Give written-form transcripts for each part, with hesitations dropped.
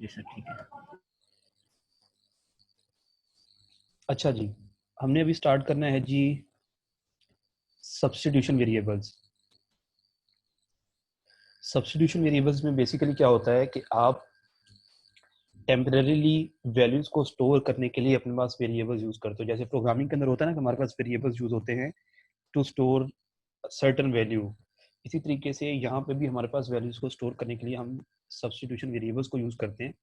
जी sir ठीक है। अच्छा जी, हमने अभी स्टार्ट करना है जी सब्स्टिट्यूशन वेरिएबल्स। सब्स्टिट्यूशन वेरिएबल्स में बेसिकली क्या होता है कि आप टेम्परेरीली वैल्यूज को स्टोर करने के लिए अपने पास वेरिएबल्स यूज करते हो। जैसे प्रोग्रामिंग के अंदर होता है ना कि हमारे पास वेरिएबल्स यूज होते हैं टू स्टोर सर्टेन वैल्यू, इसी तरीके से यहाँ पे भी हमारे पास वैल्यूज को स्टोर करने के लिए हम सब्स्टिट्यूशन वेरिएबल्स को यूज करते हैं।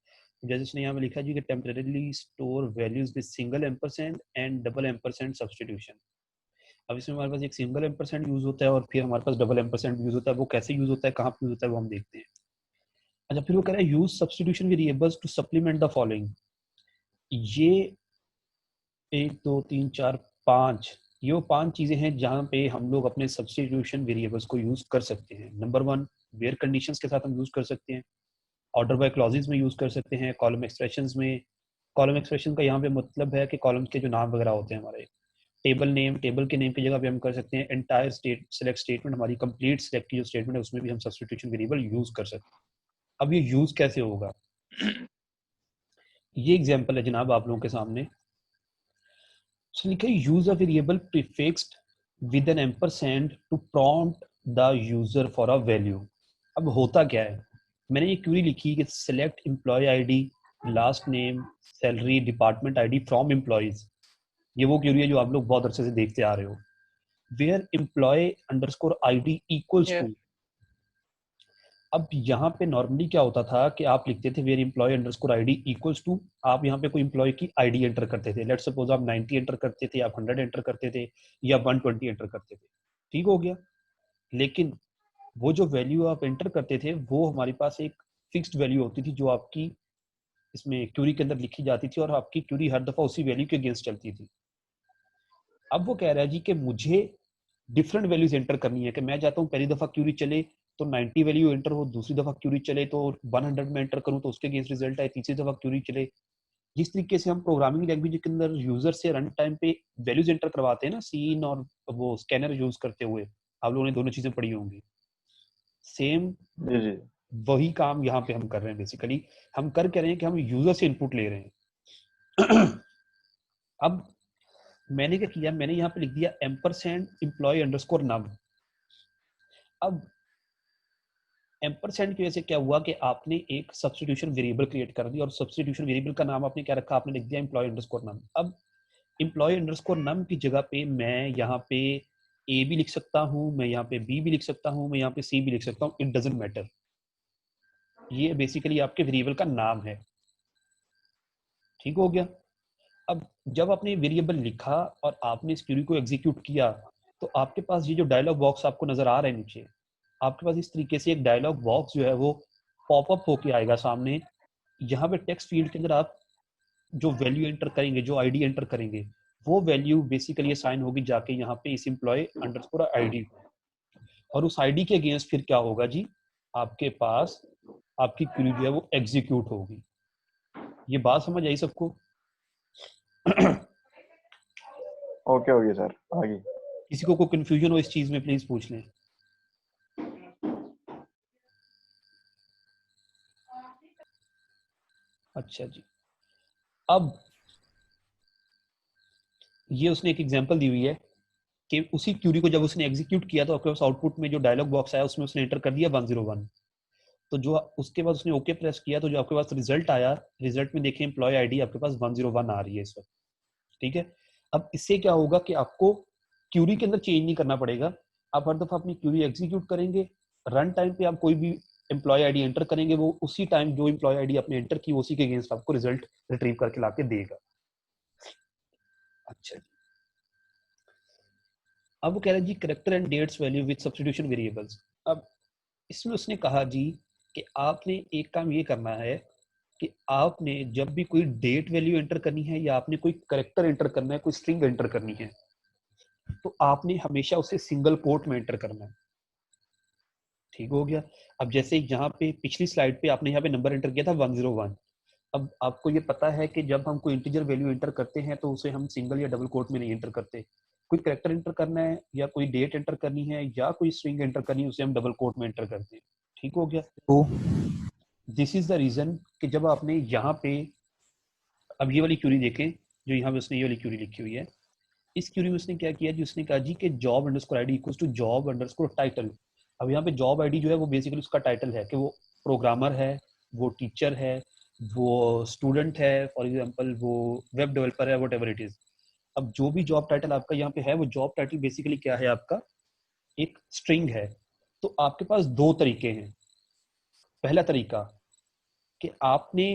जैसे इसने यहाँ पे लिखा जी कि temporarily store values with single ampersand and double ampersand substitution. अब इसमें हमारे पास एक सिंगल एम्परसेंड यूज होता है और फिर हमारे पास डबल एम्परसेंड यूज होता है। वो कैसे यूज होता है, कहाँ पे यूज होता है, वो हम देखते हैं। अच्छा, फिर वो कह रहा है use substitution variables to supplement the following. ये 1 2 3 4 5 ये वो 5 चीजें हैं जहां पे हम लोग अपने सब्स्टिट्यूशन वेरिएबल्स को यूज कर सकते हैं। नंबर 1, वेयर कंडीशंस के साथ हम यूज कर सकते हैं, ऑर्डर बाय क्लॉजेज में यूज कर सकते हैं, कॉलम एक्सप्रेशंस में। कॉलम एक्सप्रेशन का यहाँ पे मतलब है कि कॉलम के जो नाम वगैरह होते हैं हमारे, टेबल नेम, टेबल के नेम की जगह पे हम कर सकते हैं एंटायर स्टेट सेलेक्ट स्टेटमेंट, हमारी कंप्लीट सेलेक्ट की जो स्टेटमेंट है उसमें भी हम सब्स्टिट्यूशन वेरिएबल यूज कर सकते हैं। अब ये यूज कैसे होगा, ये एग्जांपल है जनाब आप लोगों के सामने। Use a variable prefixed with an ampersand to prompt the user for a value. अब होता क्या है, मैंने ये क्वेरी लिखी कि select employee ID, last name, salary, department ID from employees. ये वो क्वेरी है जो आप लोग बहुत अरसे से देखते आ रहे हो। Where employee underscore ID equals to. अब यहाँ पे नॉर्मली क्या होता था कि आप लिखते थे where employee underscore ID equals to, आप यहाँ पे कोई एम्प्लॉय की आईडी एंटर करते थे। लेट्स सपोज आप 90 एंटर करते थे, आप 100 एंटर करते थे, या 120 एंटर करते थे। ठीक हो गया। लेकिन वो जो वैल्यू आप एंटर करते थे वो हमारे पास एक फिक्स्ड वैल्यू होती थी जो आपकी इसमें क्यूरी के अंदर लिखी जाती थी और आपकी क्यूरी हर दफा उसी वैल्यू के अगेंस्ट चलती थी। अब वो कह रहा है जी कि मुझे डिफरेंट वैल्यूज एंटर करनी है, कि मैं चाहता हूँ पहली दफा क्यूरी चले तो 90 वैल्यू एंटर हो, दूसरी दफा क्यूरी चले तो 100 में एंटर करूँ तो उसके अगेंस्ट रिजल्ट आए, तीसरी दफा क्यूरी चले। जिस तरीके से हम प्रोग्रामिंग लैंग्वेज के अंदर यूजर से रन टाइम पे वैल्यूज एंटर करवाते हैं ना, सीन और वो स्कैनर यूज करते हुए, आप लोगों ने दोनों चीजें पढ़ी होंगी। सेम जी जी वही काम यहाँ पे हम कर रहे हैं। बेसिकली हम कर रहे हैं कि हम यूजर से इनपुट ले रहे हैं। अब मैंने क्या किया, मैंने यहाँ पे लिख दिया एम्परसेंड एम्प्लॉय अंडरस्कोर नम। अब एम्परसेंड की वजह से क्या हुआ कि आपने एक सब्स्टिट्यूशन वेरिएबल क्रिएट कर दिया और सब्स्टिट्यूशन वेरिएबल का नाम आपने क्या रखा, आपने लिख दिया एम्प्लॉय अंडरस्कोर नम। अब एम्प्लॉय अंडरस्कोर नम की जगह पे मैं यहाँ पे ए भी लिख सकता हूँ, मैं यहाँ पे बी भी लिख सकता हूँ, मैं यहाँ पे सी भी लिख सकता हूँ, इट डजेंट मैटर। ये बेसिकली आपके वेरिएबल का नाम है। ठीक हो गया। अब जब आपने वेरिएबल लिखा और आपने इस क्वेरी को एग्जीक्यूट किया तो आपके पास ये जो डायलॉग बॉक्स आपको नजर आ रहा है नीचे, आपके पास इस तरीके से एक डायलॉग बॉक्स जो है वो पॉपअप होके आएगा सामने। यहाँ पे टेक्स्ट फील्ड के अंदर आप जो वैल्यू एंटर करेंगे, जो आईडी एंटर करेंगे, वो वैल्यू बेसिकली असाइन होगी जाके यहाँ पे इस एम्प्लॉय अंडरस्कोर आईडी को। और उस आईडी के अगेंस्ट फिर क्या होगा जी, आपके पास आपकी क्वेरी जो है वो एग्जीक्यूट होगी। ये बात समझ आई सबको? ओके ओके सर, आगे। किसी को कोई कंफ्यूजन हो इस चीज में प्लीज पूछ लें। अच्छा जी, अब ये उसने एक एग्जांपल दी हुई है कि उसी क्यूरी को जब उसने एग्जीक्यूट किया तो आपके पास आउटपुट में जो डायलॉग बॉक्स आया उसमें उसने एंटर कर दिया 101। तो जो उसके बाद उसने ओके प्रेस किया तो जो आपके पास रिजल्ट आया, रिजल्ट में देखें एम्प्लॉय आईडी आपके पास 101 आ रही है इस वक्त। ठीक है। अब इससे क्या होगा कि आपको क्यूरी के अंदर चेंज नहीं करना पड़ेगा। आप हर दफा अपनी क्यूरी एग्जीक्यूट करेंगे, रन टाइम पे आप कोई भी एम्प्लॉय आईडी एंटर करेंगे, वो उसी टाइम जो एम्प्लॉय आईडी आपने एंटर की उसी के अगेंस्ट आपको रिजल्ट रिट्रीव करके लाके देगा। अच्छा जी, अब वो कह रहे हैं जी character and dates value with substitution variables. अब इसमें उसने कहा जी कि आपने एक काम ये करना है कि आपने जब भी कोई डेट वैल्यू एंटर करनी है या आपने कोई करेक्टर एंटर करना है, कोई स्ट्रिंग एंटर करनी है, तो आपने हमेशा उसे सिंगल कोट में एंटर करना है। ठीक हो गया। अब जैसे यहाँ पे पिछली स्लाइड पे आपने यहाँ पे नंबर एंटर किया था 101। अब आपको ये पता है कि जब हम कोई इंटीजर वैल्यू एंटर करते हैं तो उसे हम सिंगल या डबल कोट में नहीं एंटर करते। कोई कैरेक्टर एंटर करना है या कोई डेट एंटर करनी है या कोई स्ट्रिंग एंटर करनी है, उसे हम डबल कोट में एंटर करते हैं। ठीक हो गया। तो दिस इज द रीजन कि जब आपने यहाँ पे अब ये वाली क्यूरी देखें, जो यहाँ पे उसने ये वाली क्यूरी लिखी हुई है, इस क्यूरी में उसने क्या किया जी, उसने कहा जी कि job underscore ID equals to job underscore title. अब यहाँ पे जॉब आईडी जो है वो बेसिकली उसका टाइटल है कि वो प्रोग्रामर है, वो टीचर है, वो स्टूडेंट है, फॉर एग्जांपल वो वेब डेवलपर है, वट एवर इट इज। अब जो भी जॉब टाइटल आपका यहाँ पे है, वो जॉब टाइटल बेसिकली क्या है, आपका एक स्ट्रिंग है। तो आपके पास दो तरीके हैं। पहला तरीका कि आपने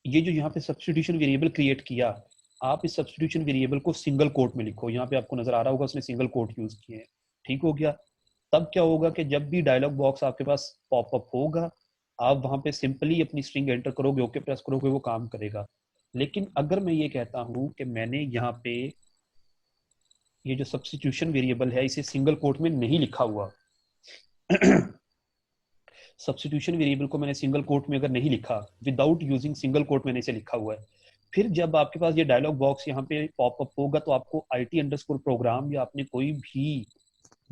ये जो यहाँ पे सब्स्टिट्यूशन वेरिएबल क्रिएट किया, आप इस सब्स्टिट्यूशन वेरिएबल को सिंगल कोट में लिखो। यहाँ पे आपको नजर आ रहा होगा उसने सिंगल कोट यूज किए हैं। ठीक हो गया। तब क्या होगा कि जब भी डायलॉग बॉक्स आपके पास पॉपअप होगा, आप वहां पे सिंपली अपनी स्ट्रिंग एंटर करोगे, ओके प्रेस करोगे, वो काम करेगा। लेकिन अगर मैं ये कहता हूं कि मैंने यहाँ पे ये जो सब्स्टिट्यूशन वेरिएबल है इसे सिंगल कोट में नहीं लिखा हुआ, सब्स्टिट्यूशन वेरिएबल को मैंने सिंगल कोट में अगर नहीं लिखा, विदाउट यूजिंग सिंगल कोट मैंने इसे लिखा हुआ है, फिर जब आपके पास ये डायलॉग बॉक्स यहाँ पे पॉपअप होगा तो आपको IT अंडरस्कोर प्रोग्राम या आपने कोई भी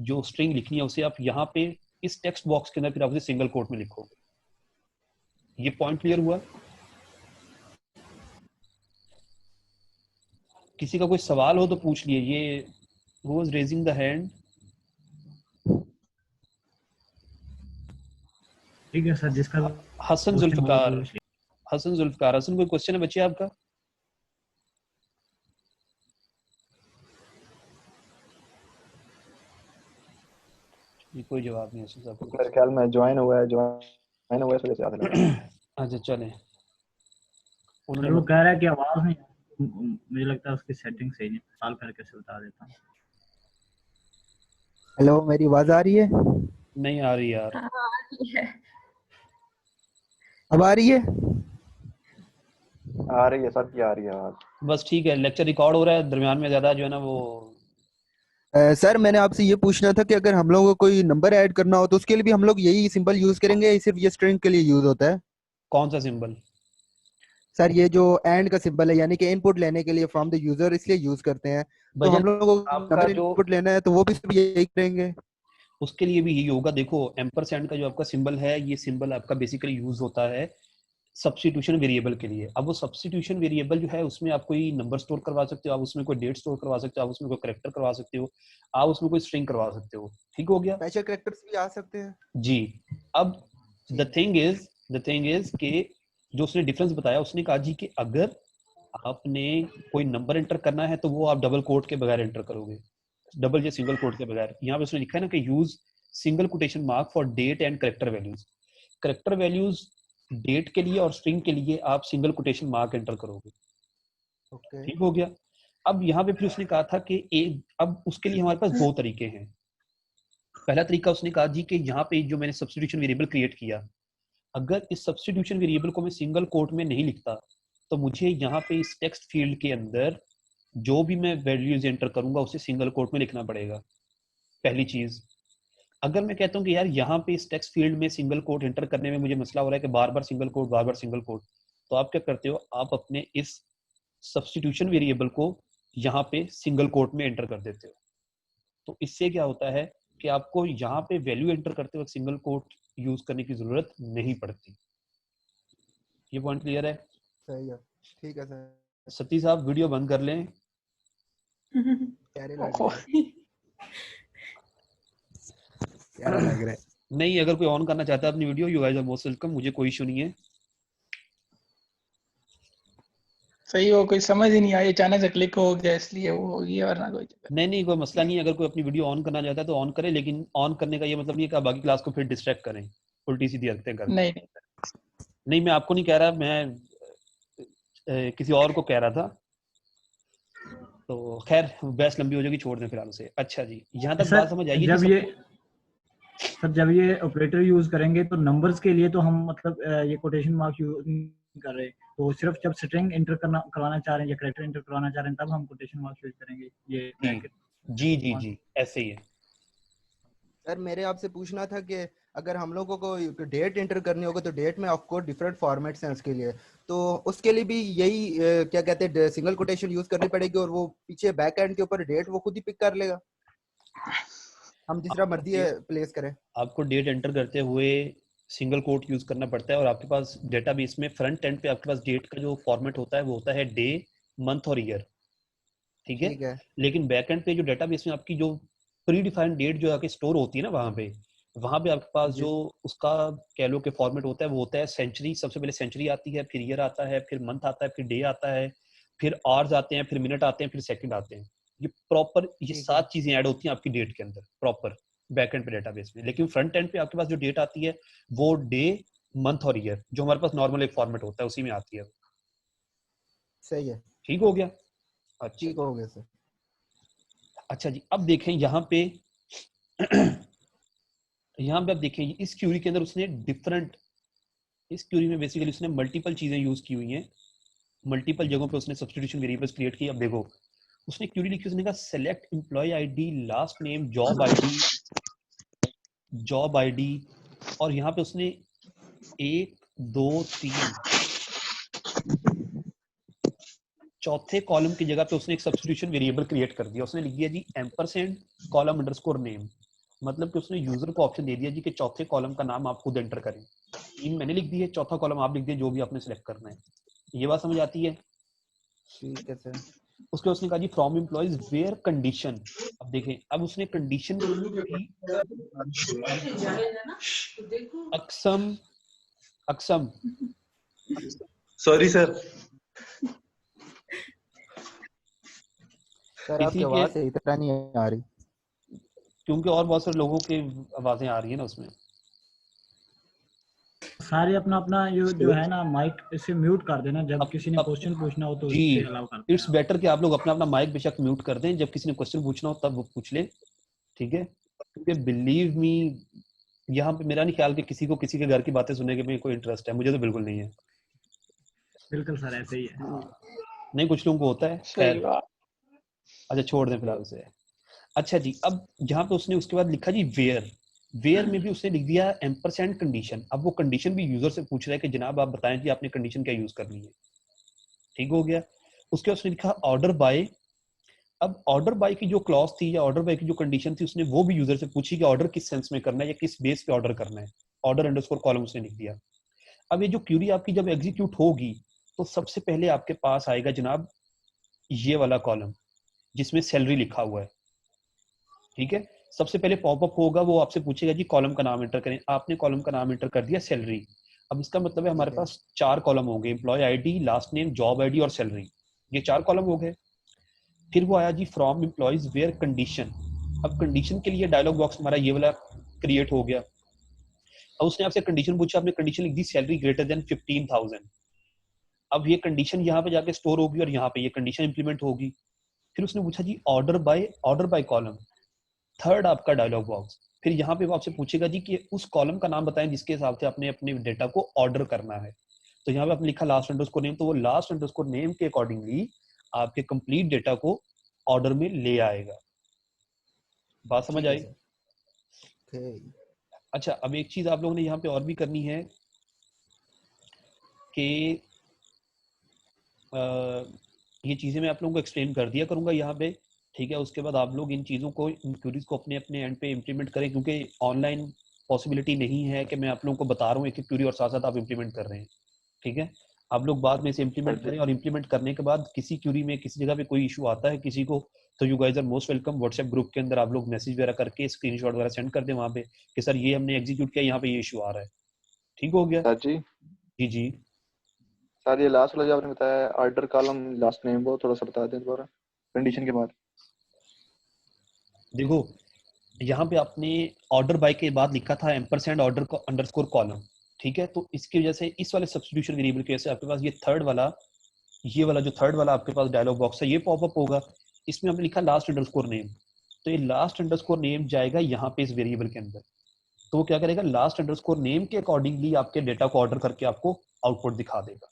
जो स्ट्रिंग लिखनी है उसे आप यहाँ पे इस टेक्स्ट बॉक्स के अंदर फिर आप उसे सिंगल कोट में लिखोगे। ये पॉइंट क्लियर हुआ? किसी का कोई सवाल हो तो पूछ लिए। ये who was raising the hand? ठीक है सर, जिसका हसन क्वेश्चन हो वो जुल्फकार। पूछ लीजिए। हसन जुल्फकार, हसन कोई क्वेश्चन है बच्चे आपका? ये कोई जवाब नहीं है हसन साहब मेरे का। ख्याल में ज्वाइन हुआ है इस वजह से याद लगा। अच्छा चले, सर उन्होंने वो कह रहा है कि आवाज नहीं, मुझे लगता है उसकी सेटिंग सही नहीं, कॉल करके से बता देता हूँ। हेलो, मेरी आवाज आ रही है? नहीं आ रही यार। हाँ, आ रही है। अब आ रही है? आ रही है सर, की आ रही है आवाज। बस ठीक है, लेक्चर रिकॉर्ड हो रहा है, दरमियान में ज्यादा जो है ना वो। सर, मैंने आपसे ये पूछना था कि अगर हम लोगों को कोई नंबर ऐड करना हो तो उसके लिए भी हम लोग यही सिंबल यूज करेंगे या सिर्फ ये स्ट्रिंग के लिए यूज होता है? कौन सा सिंबल? सर, ये जो एंड का सिंबल है, यानी कि इनपुट लेने के लिए फ्रॉम द यूजर, इसलिए यूज करते हैं। तो भजन हम लोगों को आपका नंबर जो इनपुट लेना है तो वो भी सिर्फ यही करेंगे? उसके लिए भी यही होगा। देखो एम्परसेंड का जो आपका सिंबल है, ये सिंबल आपका बेसिकली यूज होता है सब्स्टिट्यूशन वेरिएबल के लिए। अब वो सब्स्टिट्यूशन वेरिएबल जो है उसमें आप कोई नंबर स्टोर करवा सकते हो, आप उसमें कोई डेट स्टोर करवा सकते हो, आप उसमें कोई कैरेक्टर करवा सकते हो, आप उसमें कोई स्ट्रिंग करवा सकते हो। ठीक हो गया स्पेशल कैरेक्टर्स भी आ सकते हैं जी। अब जी। द थिंग इज कि जो उसने डिफरेंस बताया, उसने कहा जी कि अगर आपने कोई नंबर एंटर करना है तो वो आप डबल कोट के बगैर एंटर करोगे, डबल या सिंगल कोट के बगैर। यहाँ पे उसने लिखा है ना कि use single quotation mark for date and character values. Character values date के लिए और स्ट्रिंग के लिए आप सिंगल कोटेशन मार्क एंटर करोगे। ओके। ठीक हो गया। अब यहाँ पे फिर उसने कहा था कि अब उसके लिए हमारे पास दो तरीके हैं। पहला तरीका उसने कहा जी कि यहाँ पे जो मैंने सब्स्टिट्यूशन वेरिएबल क्रिएट किया, अगर इस सब्स्टिट्यूशन वेरिएबल को मैं सिंगल कोट में नहीं लिखता तो मुझे यहाँ पे इस टेक्स्ट फील्ड के अंदर जो भी मैं वैल्यूज एंटर करूंगा उसे सिंगल कोट में लिखना पड़ेगा। पहली चीज। अगर मैं कहता हूँ कि यार यहाँ पे इस टेक्स्ट फील्ड में सिंगल कोट एंटर करने में मुझे मसला हो रहा है कि बार बार सिंगल कोट, बार बार सिंगल कोट, तो आप क्या करते हो, आप अपने इस सब्स्टिट्यूशन वेरिएबल को यहाँ पे सिंगल कोट में एंटर कर देते हो। तो इससे क्या होता है कि आपको यहाँ पे वैल्यू एंटर करते वक्त सिंगल कोट यूज करने की जरूरत नहीं पड़ती। ये पॉइंट क्लियर है? सही है, ठीक है सर। सती साहब वीडियो बंद कर लें। प्यारे लग रहे हैं, प्यारा लग रहा है। नहीं, अगर कोई ऑन करना चाहता है अपनी video, you guys are most welcome, मुझे कोई इशू नहीं है। सही हो, कोई समझ ही नहीं आई, अचानक से क्लिक हो गया इसलिए वो हो गया, वरना कोई चक्कर नहीं कोई मसला नहीं है। अगर कोई अपनी वीडियो ऑन करना चाहता है तो ऑन करे, लेकिन ऑन करने का ये मतलब नहीं है कि आप बाकी क्लास को फिर डिस्ट्रैक्ट करें उल्टी सीधी हरकतें करें। नहीं। नहीं, मैं आपको नहीं कह रहा, मैं किसी और को कह रहा था। तो खैर बहस लंबी हो जाएगी, छोड़ दें फिलहाल उसे। अच्छा जी, यहाँ तक बात समझ आइए। जब ये ऑपरेटर यूज करेंगे तो नंबर्स के लिए तो हम मतलब ये कोटेशन मार्क यूज नहीं कर रहे, तो सिर्फ जब स्ट्रिंग एंटर करवाना चाह रहे हैं या कैरेक्टर एंटर करवाना चाह रहे हैं तब हम कोटेशन मार्क यूज करेंगे। ये जी ऐसे ही है। सर, मेरे आपसे पूछना था कि अगर हम लोगों को डेट एंटर करनी होगा तो डेट में ऑफ कोर्स डिफरेंट फॉर्मेट्स हैं उसके लिए, तो उसके लिए भी यही क्या कहते हैं सिंगल कोटेशन यूज करनी पड़ेगी और वो पीछे बैक एंड के ऊपर डेट वो खुद ही पिक कर लेगा, हम जिस तरह मर्जी प्लेस करें? आपको डेट एंटर करते हुए सिंगल कोट यूज करना पड़ता है, और आपके पास डेटाबेस में फ्रंट एंड पे आपके पास डेट का जो फॉर्मेट होता है वो होता है डे, मंथ और ईयर, ठीक है। ठीक है। लेकिन बैक एंड पे जो डेटाबेस में आपकी जो प्री डिफाइंड डेट जो आके स्टोर होती है ना, वहां पे आपके पास जी। जो उसका कह लो कि फॉर्मेट होता है वो होता है सेंचुरी। सबसे पहले सेंचुरी आती है, फिर ईयर आता है, फिर मंथ आता है, फिर डे आता है, फिर आवर्स आते हैं, फिर मिनट आते हैं, फिर सेकंड आते हैं। ये प्रॉपर ये ठीक है। 7 चीजें ऐड होती हैं आपकी डेट के अंदर प्रॉपर बैक एंड पे डेटाबेस में। लेकिन फ्रंट एंड पे आपके पास जो डेट आती है वो डे, मंथ और ईयर जो हमारे पास नॉर्मल एक फॉर्मेट होता है उसी में आती है। सही है। ठीक हो गया? अच्छा ठीक हो गया सर। अच्छा जी, अब देखें यहाँ पे यहाँ पे आप देखें इस क्यूरी के अंदर उसने डिफरेंट, इस क्यूरी में बेसिकली उसने मल्टीपल चीजें यूज की हुई हैं, मल्टीपल जगहों पे उसने सब्स्टिट्यूशन वेरिएबल्स क्रिएट की। अब देखो उसने क्यूरी लिखी, उसने कहा select employee ID, last name, job ID, और यहाँ पे उसने 1 2 3 चौथे कॉलम की जगह पे उसने एक सब्स्टिट्यूशन वेरिएबल क्रिएट कर दिया। उसने लिख दिया जी एम्परसेंड कॉलम अंडरस्कोर नेम, मतलब कि उसने यूजर को ऑप्शन दे दिया जी कि चौथे कॉलम का नाम आप खुद एंटर करें। 3 मैंने लिख दी है, चौथा कॉलम आप लिख दिए जो भी आपने सेलेक्ट करना है। ये बात समझ आती है? ठीक है सर। उसके उसने कहा जी फ्रॉम एम्प्लॉइज वेयर कंडीशन। अब देखें, अब उसने कंडीशन अक्सम अक्सम सॉरी सर। सर आपकी किसी के, आवाज सही तरह नहीं आ रही। क्योंकि और बहुत सारे लोगों की आवाजें आ रही है ना उसमें। सारे अपना अपना जो है ना माइक इसे म्यूट कर देना, जब किसी ने क्वेश्चन पूछना हो तो जी इसे अलाउ करते इट्स बेटर कि आप लोग अपना अपना माइक बेशक म्यूट कर दें, जब किसी ने क्वेश्चन पूछना हो तब वो पूछ ले, ठीक है। क्योंकि बिलीव मी यहाँ पे मेरा नहीं ख्याल कि किसी को किसी के घर की बातें सुनने के में कोई इंटरेस्ट है, मुझे तो बिल्कुल नहीं है। बिल्कुल सर ऐसे ही है। नहीं, कुछ लोगों को होता है, सही खैर बात। अच्छा छोड़ दें फिलहाल उसे। अच्छा जी, अब यहाँ पे उसने उसके बाद लिखा जी वेयर, वेयर में भी उसने लिख दिया एम्परसेंड कंडीशन। अब वो कंडीशन भी यूजर से पूछ रहा है कि जनाब आप बताएं जी आपने कंडीशन क्या यूज करनी है। ठीक हो गया। उसके बाद उसने लिखा ऑर्डर बाय। अब ऑर्डर बाय की जो क्लॉज थी या ऑर्डर बाय की जो कंडीशन थी उसने वो भी यूजर से पूछी कि ऑर्डर किस सेंस में करना है या किस बेस पे ऑर्डर करना है। ऑर्डर अंडरस्कोर कॉलम उसने लिख दिया। अब ये जो क्यूरी आपकी जब एग्जीक्यूट होगी तो सबसे पहले आपके पास आएगा जनाब ये वाला कॉलम जिसमें सैलरी लिखा हुआ है, ठीक है। सबसे पहले पॉपअप होगा, वो आपसे पूछेगा जी कॉलम का नाम एंटर करें। आपने कॉलम का नाम एंटर कर दिया सैलरी। अब इसका मतलब है हमारे ठीक है। पास 4 कॉलम होंगे, employee ID, last name, job ID और सैलरी। ये 4 कॉलम हो गए। फिर वो आया जी फ्रॉम एम्प्लॉइज वेयर कंडीशन। अब कंडीशन के लिए डायलॉग बॉक्स हमारा ये वाला क्रिएट हो गया। अब उसने आपसे कंडीशन पूछा, आपने कंडीशन लिख दी सैलरी ग्रेटर देन 15,000। अब ये कंडीशन यहाँ पे जाके स्टोर होगी और यहाँ पे ये कंडीशन इंप्लीमेंट होगी। फिर उसने पूछा जी ऑर्डर बाय कॉलम, थर्ड आपका डायलॉग बॉक्स। फिर यहाँ पे वो आपसे पूछेगा जी कि उस कॉलम का नाम बताएं जिसके हिसाब से आपने अपने डेटा को ऑर्डर करना है। तो यहाँ पे आपने लिखा लास्ट अंडरस्कोर नेम, तो वो लास्ट अंडरस्कोर नेम के अकॉर्डिंगली आपके कंप्लीट डेटा को ऑर्डर में ले आएगा। बात समझ ठीक है आई? सर। ओके। अच्छा, अब एक चीज आप लोगों ने यहाँ पे और भी करनी है कि ये चीजें मैं आप लोगों को एक्सप्लेन कर दिया करूंगा यहाँ पे, ठीक है। उसके बाद आप लोग इन चीजों को, इन क्यूरीज को अपने अपने एंड पे इम्प्लीमेंट करें, क्योंकि ऑनलाइन पॉसिबिलिटी नहीं है कि मैं आप लोगों को बता रहा हूँ एक एक क्यूरी और साथ साथ आप इम्प्लीमेंट कर रहे हैं, ठीक है। आप लोग बाद में इसे इम्प्लीमेंट करें और इम्प्लीमेंट करने के बाद किसी क्यूरी में किसी जगह पे कोई इशू आता है किसी को, तो you guys are most welcome. WhatsApp group के अंदर आप लोग मैसेज वगैरह करके स्क्रीनशॉट वगैरह सेंड कर दें वहाँ पे कि सर ये हमने एग्जीक्यूट किया, यहाँ पे ये इशू आ रहा है। ठीक हो गया? सर जी, जी जी। सर ये लास्ट वाला जो आपने बताया ऑर्डर कॉलम लास्ट नेम, वो थोड़ा सा बता दें दोबारा कंडीशन के बाद। देखो यहाँ पे आपने ऑर्डर बाय के बाद लिखा था एम्परसेंड ऑर्डर को अंडरस्कोर कॉलम, ठीक है। तो इसकी वजह से इस वाले सब्स्टिट्यूशन वेरिएबल की वजह से आपके पास ये थर्ड वाला, ये वाला जो थर्ड वाला आपके पास डायलॉग बॉक्स है ये पॉपअप होगा। इसमें हमने लिखा लास्ट अंडरस्कोर नेम, तो ये लास्ट अंडरस्कोर नेम जाएगा यहाँ पे इस वेरिएबल के अंदर। तो वो क्या करेगा, लास्ट अंडरस्कोर नेम के अकॉर्डिंगली आपके डेटा को ऑर्डर करके आपको आउटपुट दिखा देगा।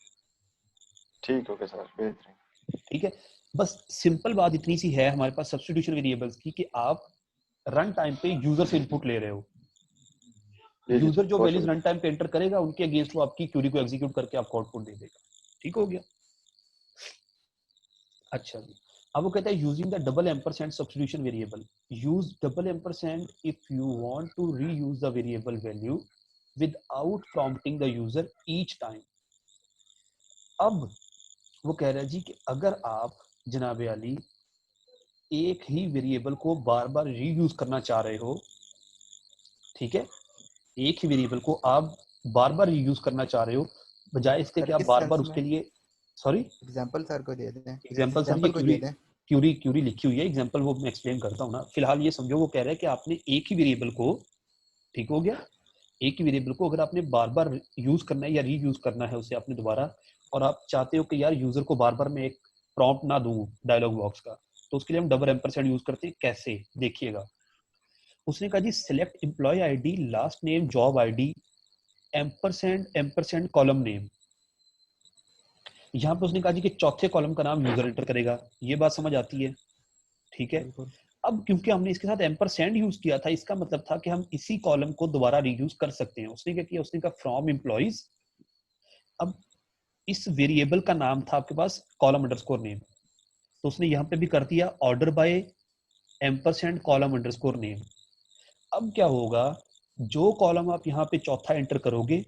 ठीक हो गया सर, बेहतरीन। ठीक है। बस सिंपल बात इतनी सी है हमारे पास सब्स्टिट्यूशन वेरिएबल्स की कि आप रन टाइम पे यूजर से इनपुट ले रहे हो। यूजर जो वैल्यूज रन टाइम पे एंटर करेगा उनके अगेंस्ट वो आपकी क्यूरी को एग्जीक्यूट करके आपको आउटपुट दे देगा। ठीक हो गया? अच्छा जी, अब वो कहता है using the double ampersand substitution variable, use double ampersand if you want to reuse the variable value without prompting the user each time. अब वो कह रहा है जी कि अगर आप जनाब अली एक ही वेरिएबल को बार बार रीयूज करना चाह रहे हो, ठीक है, एक ही वेरिएबल को आप बार बार रीयूज करना चाह रहे हो, बजाय इसके कि आप बार बार उसके लिए, सॉरी एग्जांपल सर को दे दें, एग्जांपल सर ये क्यूरी लिखी हुई है, एग्जांपल वो मैं एक्सप्लेन करता हूँ ना। फिलहाल ये समझो वो कह रहा है कि आपने एक ही वेरिएबल को, ठीक हो गया, एक ही वेरिएबल को अगर आपने बार बार यूज करना है या रीयूज करना है उसे आपने दोबारा, और आप चाहते हो कि यार यूजर को बार बार मैं एक प्रॉम्प्ट ना दूं डायलॉग बॉक्स का, तो उसके लिए हम डबल एम्परसेंड यूज करते हैं। कैसे, देखिएगा। उसने कहा जी select employ ID, last name, job ID, ampersand column name. यहाँ पे उसने कहा जी कि चौथे कॉलम का नाम यूजर एंटर करेगा। ये बात समझ आती है, ठीक है। अब क्योंकि हमने इसके साथ एम्परसेंड यूज किया था, इसका मतलब था कि हम इसी कॉलम को दोबारा रीयूज कर सकते हैं। उसने क्या किया, उसने कहा फ्रॉम एम्प्लॉइज। अब इस वेरिएबल का नाम था आपके पास कॉलम अंडरस्कोर नेम, तो उसने यहाँ पे भी कर दिया order by ampersand column underscore name. अब क्या होगा, जो कॉलम आप यहाँ पे चौथा एंटर करोगे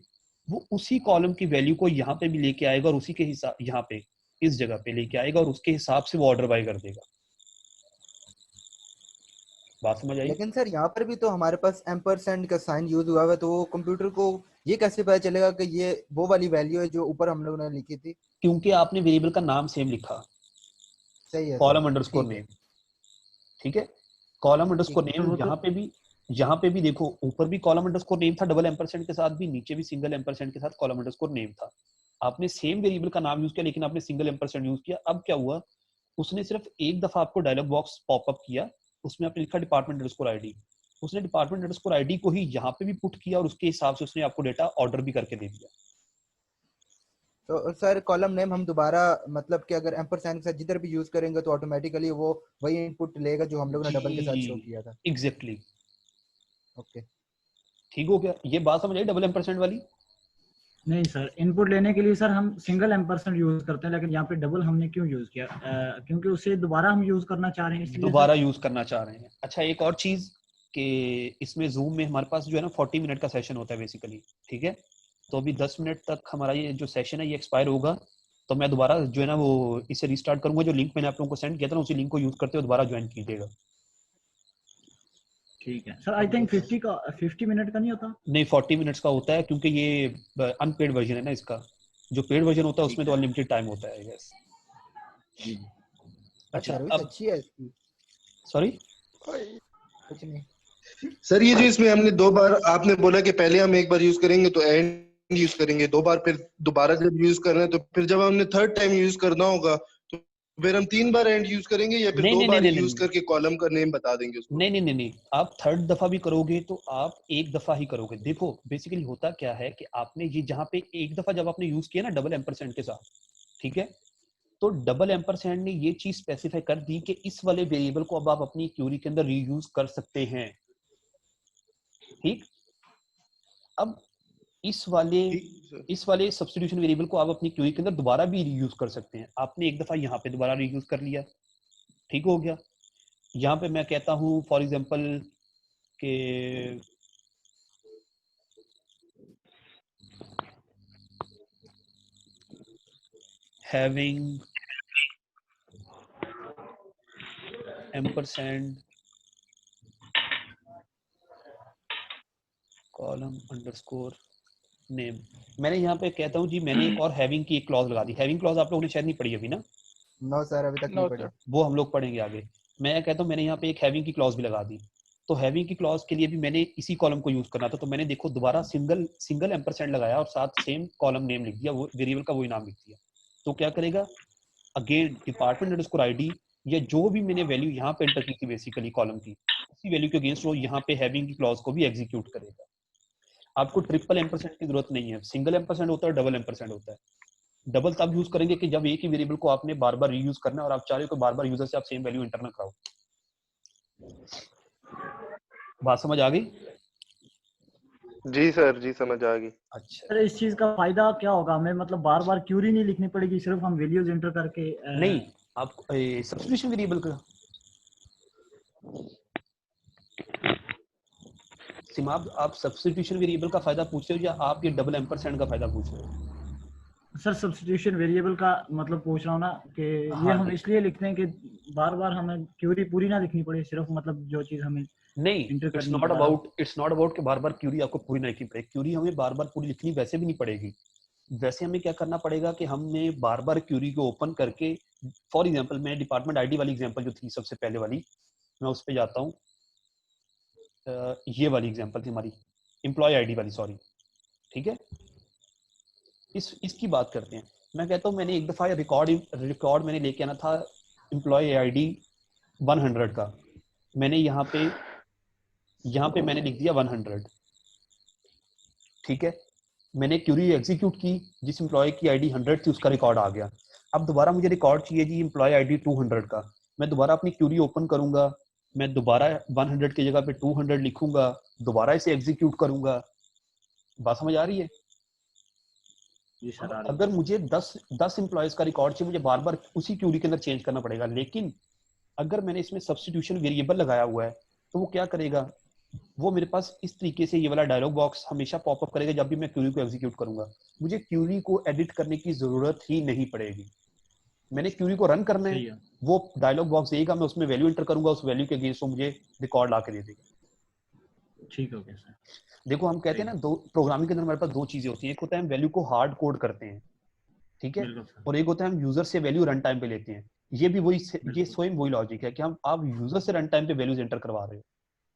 वो उसी कॉलम की वैल्यू को यहाँ पे भी लेके आएगा और उसी के हिसाब यहाँ पे इस जगह पे लेके आएगा और उसके हिसाब से वो ऑर्डर बाय कर देगा। बात समझ आई? लेकिन सर यहाँ पर भी तो हमारे पास एम्परसेंड का साइन यूज हुआ है, तो वो कंप्यूटर को ये कैसे पता चलेगा कि ये वो वाली वैल्यू है जो ऊपर हम लोगों ने लिखी थी? क्योंकि आपने वेरिएबल का नाम सेम लिखा, सही है, कॉलम अंडरस्कोर नेम, ठीक है। कॉलम अंडरस्कोर नेम यहाँ पे भी देखो, ऊपर भी कॉलम अंडरस्कोर नेम था डबल एम्परसेंड के साथ भी, नीचे भी सिंगल एम्परसेंड के साथ कॉलम अंडरस्कोर नेम था। आपने सेम वेरिएबल का नाम यूज किया लेकिन आपने सिंगल एम्परसेंड यूज किया। अब क्या हुआ, उसने सिर्फ एक दफा आपको डायलॉग बॉक्स पॉपअप किया, उसमें आपने लिखा डिपार्टमेंट अंडरस्कोर आईडी। उसने डिपार्टमेंट अंडरस्कोर आईडी को ही यहाँ पे भी पुट किया और उसके हिसाब से उसने आपको डेटा ऑर्डर भी करके दे दिया। तो सर कॉलम नेम हम दोबारा मतलब कि अगर एम्परसेंड के साथ जिधर भी यूज करेंगे तो ऑटोमेटिकली वो वही इनपुट लेगा जो हम लोगों ने डबल के साथ शो किया था? एग्जैक्टली, ओके, ठीक हो गया। ये बात समझ आई डबल एम्परसेंड वाली? नहीं सर, इनपुट लेने के लिए सर हम सिंगल एम्परसेंड यूज करते हैं, लेकिन यहाँ पे डबल हमने क्यों यूज किया? क्योंकि उसे दोबारा हम यूज करना चाह रहे हैं, इसलिए दोबारा यूज करना चाह रहे हैं। अच्छा, एक और चीज कि इसमें जूम में हमारे पास जो है ना 40 मिनट का सेशन होता है बेसिकली, ठीक है। तो अभी 10 मिनट तक हमारा ये जो सेशन है ये एक्सपायर होगा, तो मैं दोबारा जो है ना वो इसे रिस्टार्ट करूंगा। जो लिंक मैंने आप लोगों को सेंड किया था ना, उसी लिंक को यूज करते हुए दोबारा ज्वाइन कीजिएगा। ठीक है सर। आई थिंक 50 मिनट का नहीं होता? नहीं, 40 मिनट्स का होता है, क्योंकि ये अनपेड वर्जन है ना इसका। जो पेड वर्जन होता है उसमें तो अनलिमिटेड टाइम होता है, आई गेस। अच्छा, सर्विस अब अच्छी है इसकी। सॉरी कुछ नहीं सर, ये जो इसमें हमने 2 बार आपने बोला कि पहले हम एक बार यूज करेंगे तो एंड यूज करेंगे, 2 बार फिर दोबारा जब यूज करना है तो फिर जब हमने थर्ड टाइम यूज करना होगा तो फिर हम 3 बार एंड यूज करेंगे या फिर 2 बार यूज करके कॉलम का नेम बता देंगे उसको? नहीं, आप थर्ड दफा भी करोगे तो आप एक दफा ही करोगे। देखो बेसिकली होता क्या है कि आपने ये जहाँ पे एक दफा जब आपने यूज किया ना डबल एम्परसेंड के साथ, ठीक है, तो डबल एम्परसेंड ने ये चीज स्पेसिफाई कर दी कि इस वाले वेरिएबल को अब आप अपनी क्यूरी के अंदर रीयूज कर सकते हैं, ठीक। अब इस वाले सब्स्टिट्यूशन वेरिएबल को आप अपनी क्यूरी के अंदर दोबारा भी रीयूज कर सकते हैं। आपने एक दफा यहाँ पे दोबारा रीयूज कर लिया, ठीक हो गया। यहाँ पे मैं कहता हूं फॉर एग्जांपल के having ampersand column underscore name. मैंने यहाँ पे कहता हूँ जी, मैंने एक और हैविंग की एक क्लॉज लगा दी। हैविंग क्लॉज आप लोगों ने शायद नहीं पढ़ी अभी ना? नो सर, अभी तक नहीं पढ़ा। वो हम लोग पढ़ेंगे आगे। मैं कहता हूँ मैंने यहाँ पे एक हैविंग की क्लॉज भी लगा दी। तो हैविंग की क्लॉज के लिए भी मैंने इसी कॉलम को यूज करना था, तो मैंने देखो दोबारा सिंगल एम्परसेंड लगाया और साथ सेम कॉलम नेम लिख दिया, वो वेरिएबल का वही नाम लिख दिया। तो क्या करेगा, अगेन डिपार्टमेंट अंडरस्कोर आईडी या जो भी मैंने वैल्यू यहाँ पे एंटर की थी बेसिकली कॉलम की, उसी वैल्यू के अगेंस्ट वो यहाँ पे हैविंग की क्लॉज को भी एग्जीक्यूट करेगा। आपको ट्रिपल एम्परसेंड की जरूरत नहीं है, सिंगल एम्परसेंड होता है, डबल एम्परसेंड होता है। डबल तब यूज करेंगे कि जब एक ही वेरिएबल को आपने बार बार रीयूज करना है और आप चाह रहे हो कि बार बार यूजर से आप सेम वैल्यू एंटर ना कराओ। बात समझ आ गई? जी सर, जी समझ आ गई। अच्छा सर, इस चीज का फायदा क्या होगा हमें? मतलब बार बार क्यूरी नहीं लिखनी पड़ेगी, सिर्फ हम वैल्यूज एंटर करके नहीं, आप सब्स्टिट्यूशन वेरिएबल का सिमाब, आप सब्स्टिट्यूशन वेरिएबल का फायदा पूछ रहे हो या आप ये डबल एम्परसेंड का फायदा पूछ रहे हो? सर सब्स्टिट्यूशन वेरिएबल का मतलब पूछ रहा हूँ ना कि ये हाँ, हम इसलिए लिखते हैं कि बार बार हमें क्यूरी पूरी ना लिखनी पड़े, सिर्फ मतलब जो चीज हमें नहीं, इंटर इट्स करनी नॉट है। अबाउट कि बार बार क्यूरी आपको पूरी नहीं लिखनी पड़ेगी। क्यूरी हमें बार बार पूरी लिखनी वैसे भी नहीं पड़ेगी। वैसे हमें क्या करना पड़ेगा कि हमने बार बार क्यूरी को ओपन करके, फॉर एग्जांपल मैं डिपार्टमेंट आईडी वाली एग्जांपल जो थी सबसे पहले वाली, मैं उस पे जाता हूँ। ये वाली एग्जांपल थी हमारी एम्प्लॉय आईडी वाली, सॉरी, ठीक है। इसकी बात करते हैं। मैं कहता हूँ मैंने एक दफा रिकॉर्ड मैंने लेके आना था एम्प्लॉय आईडी 100 का। मैंने यहाँ पे मैंने लिख दिया 100, ठीक है। मैंने क्यूरी एग्जीक्यूट की, जिस एम्प्लॉय की आईडी 100 थी उसका रिकॉर्ड आ गया। अब दोबारा मुझे रिकॉर्ड चाहिए जी एम्प्लॉय आईडी 200 का। मैं दोबारा अपनी क्यूरी ओपन करूंगा, मैं दोबारा 100 की जगह पे 200 लिखूंगा, दोबारा इसे एग्जीक्यूट करूंगा। बात समझ आ रही है? जी सर, आ रही है। अगर मुझे 10 एम्प्लॉयज का रिकॉर्ड चाहिए, मुझे बार बार उसी क्यूरी के अंदर चेंज करना पड़ेगा। लेकिन अगर मैंने इसमें सब्स्टिट्यूशन वेरिएबल लगाया हुआ है तो वो क्या करेगा, वो मेरे पास इस तरीके से ये वाला डायलॉग बॉक्स हमेशा पॉपअप करेगा जब भी मैं क्यूरी को एग्जीक्यूट करूंगा। मुझे क्यूरी को एडिट करने की जरूरत ही नहीं पड़ेगी। मैंने क्यूरी को रन करना सही है, है। वो डायलॉग बॉक्स देगा, मैं उसमें वैल्यू एंटर करूंगा, उस वैल्यू के अगेंस्ट वो मुझे रिकॉर्ड ला के दे देगा। ठीक हो गया सर। देखो हम कहते हैं ना, दो प्रोग्रामिंग के अंदर हमारे पास दो चीजें होती हैं। एक होता है हम वैल्यू को हार्ड कोड करते हैं, ठीक है, बिल्कुल सर। और एक होता है हम यूजर से वैल्यू रन टाइम पे लेते हैं। ये भी वही, ये बिल्कुल। स्वयं वही लॉजिक है कि आप यूजर से रन टाइम पे वैल्यूज एंटर करवा रहे हो,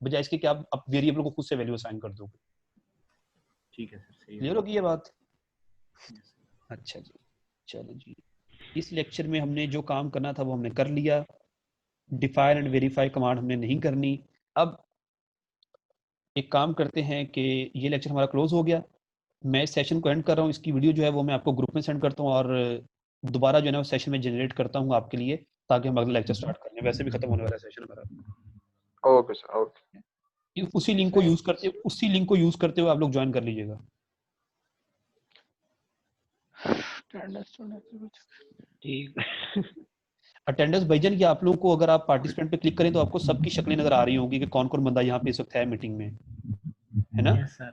बजाय इसके कि आप वेरिएबल को खुद से वैल्यू असाइन कर दोगे। ठीक है सर, सही है। क्लियर होगी ये बात? Yes, अच्छा जी, चलो जी। इस लेक्चर में हमने जो काम करना था वो हमने कर लिया। डिफाइन एंड वेरीफाई कमांड हमने नहीं करनी। अब एक काम करते हैं कि ये लेक्चर हमारा क्लोज हो गया, मैं इस सेशन को एंड कर रहा हूँ। इसकी वीडियो जो है वो मैं आपको ग्रुप में सेंड करता हूँ और दोबारा जो है ना सेशन में जनरेट करता हूँ आपके लिए, ताकि हम अगला लेक्चर स्टार्ट कर लें। वैसे भी खत्म होने वाला है सेशन हमारा। Okay sir, okay. उसी लिंक को यूज करते हुए आप लोग ज्वाइन कर लीजिएगा। ठीक। अटेंडेंस भाईजान, कि आप लोगों को अगर आप पार्टिसिपेंट पे क्लिक करें तो आपको सबकी शक्लें नजर आ रही होंगी कि कौन कौन बंदा यहाँ पे इस वक्त है मीटिंग में, है ना? Yes, sir.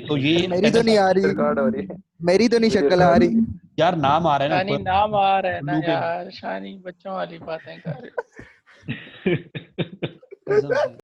तो ये मेरी तो नहीं आ रही, रिकॉर्ड हो रही है। मेरी तो नहीं शक्ल आ रही। यार नाम आ रहा है ना शानी ऊपर नाम आ रहा है ना ब्लू पे। यार, शानी बच्चों वाली बातें कर रहे हो। कसम से।